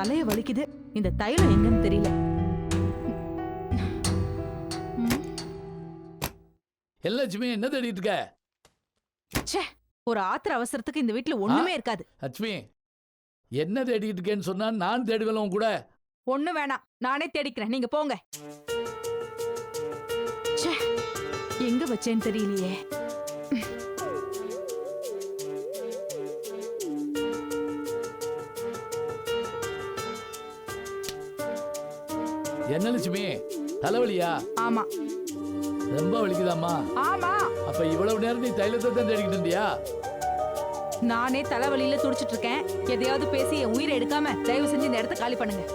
தலைய வலிக்குது. இந்த தைலம் எங்கன்னு தெரியல. லட்சுமி என்ன தேடிட்டு இருக்க? ச்சே, ஒரு ஆத்திர அவசரத்துக்கு இந்த வீட்ல ஒண்ணுமே இருக்காது. லட்சுமி என்ன தேடிட்டு இருக்கேன்னு சொன்னா நான் தேடுவேன் கூட. ஒண்ணு வேணாம், நானே தேடிக்கிறேன், நீங்க போங்க. ச்சே, எங்க வச்சேன்னு தெரியலையே. என்ன லட்சுமி தலைவலியா? ஆமா. ரொம்ப வலிக்குதாம்மா? ஆமா. அப்ப இவ்வளவு நேரம் நீ தைலத்தை தான் தேடிக்கிட்டு இருந்தியா? நானே தலைவலியில துடிச்சிட்டு இருக்கேன். எதையாவது பேசி என் உயிரை எடுக்காம தயவு செஞ்சு இந்த இடத்த காலி பண்ணுங்க.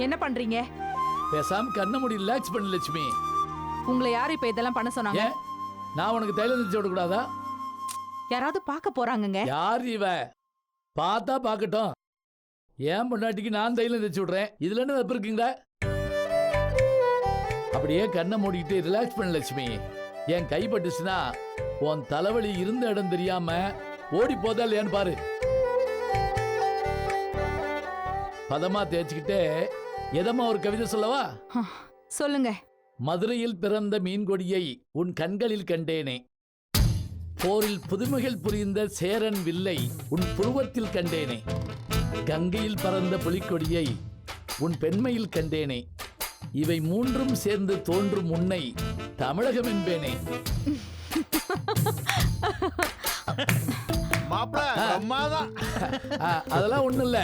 என்ன பண்றீங்க? பேசாம கண்ண மூடி ரிலாக்ஸ் பண்ணு லட்சுமி. உங்களை யாரு இப்ப இதெல்லாம் பண்ண சொன்னாங்க? ஏன் நான் உனக்கு தைலம் தேய்ச்சி விட கூடாதா? யாராவது பார்க்க போறாங்கங்க. யார் இவ? பார்த்தா பார்க்கட்டும். ஏன் பொண்டாட்டிக்கு நான் தைலம் தேய்ச்சி விடுறேன், இதுல என்ன தப்பு இருக்குங்க? அப்படியே கண்ணை மூடிக்கிட்டு ரிலாக்ஸ் பண்ணு லட்சுமி. என் கைப்பட்டுச்சுன்னா உன் தலைவலி இருந்த இடம் தெரியாம ஓடி போதா இல்லையான்னு பாரு. பதமா தேய்ச்சிக்கிட்டே எதமா ஒரு கவிதை சொல்லவா? சொல்லுங்க. மதுரையில் பிறந்த மீன் கொடியை உன் கண்களில் கண்டேனே, போரில் புதுமைகள் புரிந்த சேரன் வில்லை உன் புருவத்தில் கண்டேனே, கங்கையில் பறந்த புலிக்கொடியை உன் பெண்மையில் கண்டேனே, இவை மூன்றும் சேர்ந்து தோன்றும் உன்னை தமிழகம் என்பேனே. அதெல்லாம் ஒண்ணு இல்ல.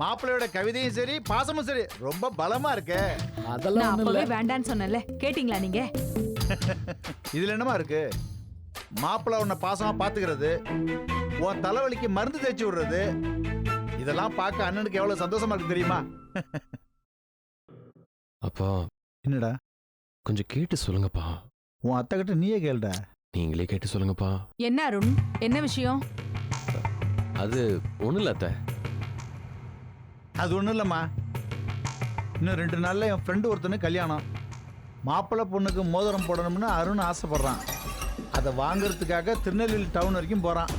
மாப்பிள்ளையோட கவிதையும் சரி பாசமும் சரி ரொம்ப பலமா இருக்கு. அதெல்லாம் ஒண்ணு இல்ல. வேண்டான்னு சொன்னல, கேட்டிங்களா நீங்க? இதுல என்னமா இருக்கு? மாப்பிள்ளை உன்னை பாசமா பாத்துக்கிறது, உன் தலைவலிக்கு மருந்து தேய்ச்சி விடுறது, இதெல்லாம் பார்க்க அண்ணனுக்கு எவ்வளவு சந்தோஷமா இருக்கு தெரியுமா? அப்பா என்னடா கொஞ்சம் கேட்டு சொல்லுங்கப்பா. உன் அத்தை கிட்ட நீயே கேளுடா. நீங்களே கேட்டு சொல்லுங்கப்பா. என்ன அருண், என்ன விஷயம்? அது ஒண்ணும் இல்ல அத்தை. அது ஒண்ணும் இல்லம்மா, இன்னும் 2 நாள்ல என் ஃப்ரெண்டு ஒருத்தனுக்கு கல்யாணம். மாப்பிள்ளை பொண்ணுக்கு மோதிரம் போடணும்னு அருண் ஆசைப்படுறான். அதை வாங்குறதுக்காக திருநெல்வேலி டவுன் வரைக்கும் போறான்.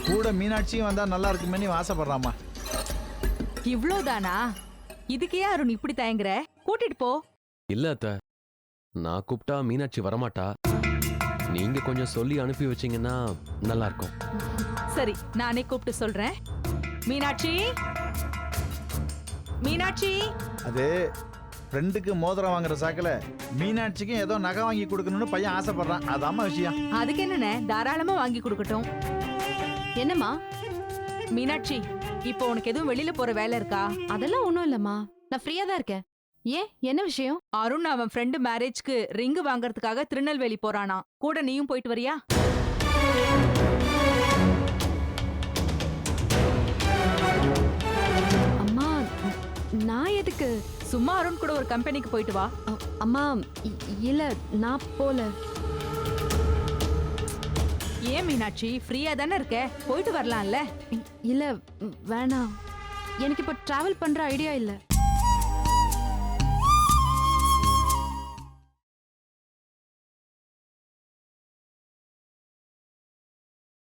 கூட மீனாட்சியும் வந்தா நல்லா இருக்குமே ஆசைப்படுறாமா. இவ்வளவுதானா? இதுக்கே அருண் இப்படி தயங்குற? கூட்டிட்டு போ. இல்ல அத்தை, நான் கூப்பிட்டா மீனாட்சி வரமாட்டா. நீங்க கொஞ்சம் சொல்லி அனுப்பி வச்சீங்கன்னா நல்லா இருக்கும். சரி, நானே கூப்பிட்டு சொல்றேன். மீனாட்சி, மீனாட்சி. அது ஃப்ரெண்டுக்கு மோதிரம் வாங்குற சாக்கில் மீனாட்சிக்கும் ஏதோ நகை வாங்கி கொடுக்கணும்னு பையன் ஆசைப்படுறான். அதாம்மா விஷயம். அதுக்கு என்னண்ணே, தாராளமா வாங்கி கொடுக்கட்டும். என்னம்மா? மீனாட்சி, இப்போ உனக்கு எதுவும் வெளியில போற வேலை இருக்கா? அதெல்லாம் ஒண்ணும் இல்லம்மா, நான் ஃப்ரீயா தான் இருக்கேன். ஏன், என்ன விஷயம்? அருண் அவன் ஃப்ரெண்டு மேரேஜ்க்கு ரிங் வாங்கறதுக்காக திருநெல்வேலி போறானா. கூட நீயும் போயிட்டு வரியா? அம்மா, நான் எதுக்கு? சும்மா அருண் கூட ஒரு கம்பெனிக்கு போயிட்டு வா. அம்மா இல்ல, நான் போல. ஏன் மீனாட்சி, ஃப்ரீயா தானே இருக்க, போயிட்டு வரலாம்ல? இல்ல வேணாம், எனக்கு இப்ப டிராவல் பண்ற ஐடியா இல்ல.